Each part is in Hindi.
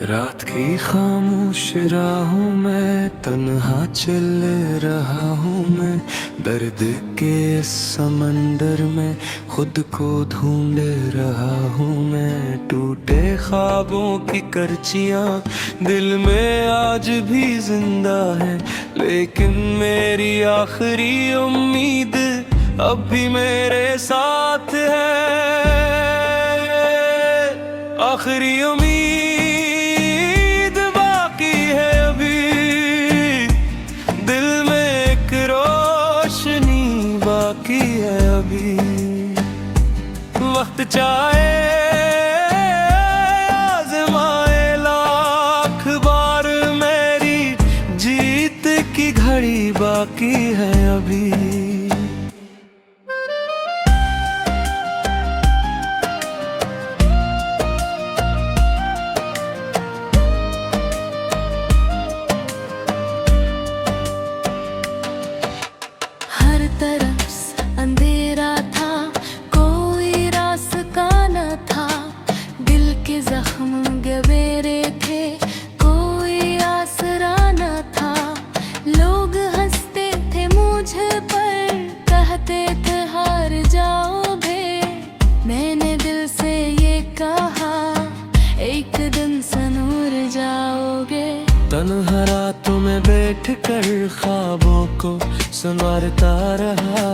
रात की खामोश राहों में तन्हा चल रहा हूँ मैं। दर्द के इस समंदर में खुद को ढूंढ रहा हूँ मैं। टूटे ख्वाबों की करचियाँ दिल में आज भी जिंदा है, लेकिन मेरी आखिरी उम्मीद अब भी मेरे साथ है। आखिरी उम्मीद बाकी है अभी, दिल में एक रोशनी बाकी है अभी। वक्त चाहे आज़माए लाख बार, मेरी जीत की घड़ी बाकी है अभी। हर तरफ अंधेरा था, कोई रास्ता न था। दिल के जख्म गहरे थे, कोई आसरा न था। लोग हंसते थे मुझ पर, कहते थे हार जाओगे। मैंने दिल से ये कहा, एक दिन संूर जाओगे। तन्हा रातों में बैठ कर ख्वाबों को संवारता रहा,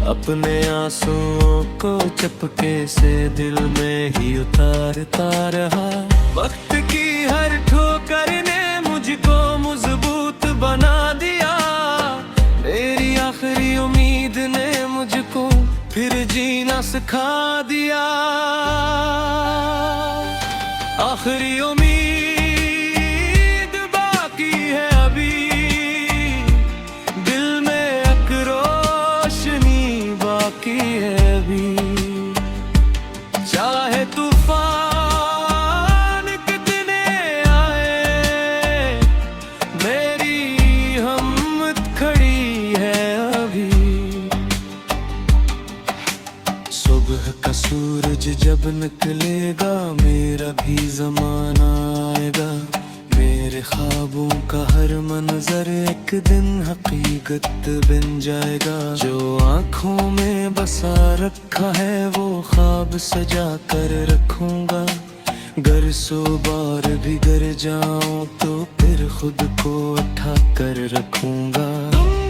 अपने आंसुओं को चपके से दिल में ही उतारता रहा। वक्त की हर ठोकर ने मुझको मजबूत बना दिया, मेरी आखिरी उम्मीद ने मुझको फिर जीना सिखा दिया। आखिरी उम्मीद बाकी है अभी। चाहे तूफान कितने आए, मेरी हिम्मत खड़ी है अभी। सुबह का सूरज जब निकलेगा, मेरा भी जमाना आएगा। मेरे ख्वाबों का हर मंजर एक दिन हकीकत बन जाएगा। जो आँखों में बसा रखा है वो ख्वाब सजा कर रखूंगा। गर 100 बार भी गिर जाऊं तो फिर खुद को उठा कर रखूंगा।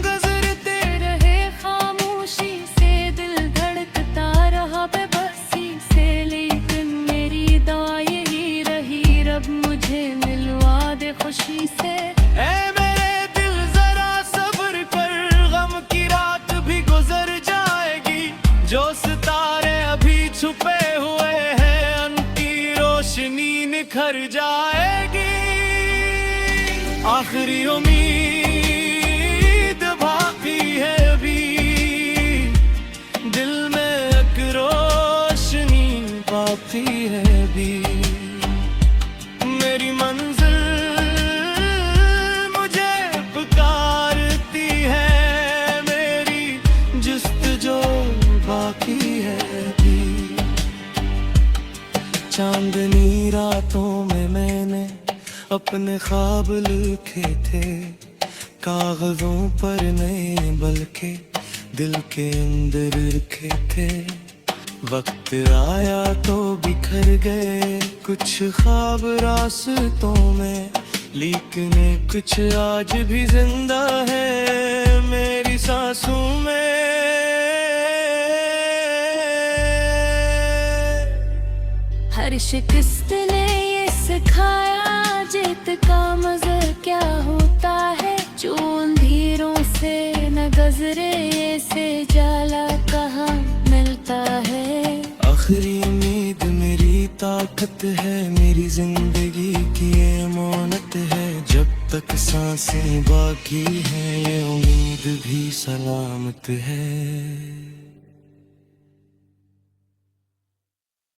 गुजरते रहे खामोशी से, दिल धड़कता रहा बेबसी से। लेकिन मेरी दुआ यही रही, रब मुझे मिलवा दे खुशी से। ऐ मेरे दिल जरा सब्र कर, गम की रात भी गुजर जाएगी। जो सितारे अभी छुपे हुए हैं, उनकी रोशनी निखर जाएगी। आखिरी उम्मीद बाकी है अभी, दिल में एक रोशनी बाकी है अभी। मेरी मंजिल मुझे पुकारती है, मेरी जुस्तजू बाकी है अभी। चांदनी रातों में मैंने अपने ख्वाब लिखे थे, कागजों पर नहीं बल्कि दिल के अंदर रखे थे। वक्त आया तो बिखर गए कुछ ख्वाब रास्तों में, लेकिन कुछ आज भी जिंदा है मेरी सांसों में। हर शिकस्त ने ये सिखाया, जीत का मजा क्या होता है। जो अंधेरों से न गुजरे से जाला कहाँ मिलता है। आखिरी उम्मीद मेरी ताकत है, मेरी जिंदगी की ये मौनत है। जब तक सांसें बाकी हैं, ये उम्मीद भी सलामत है।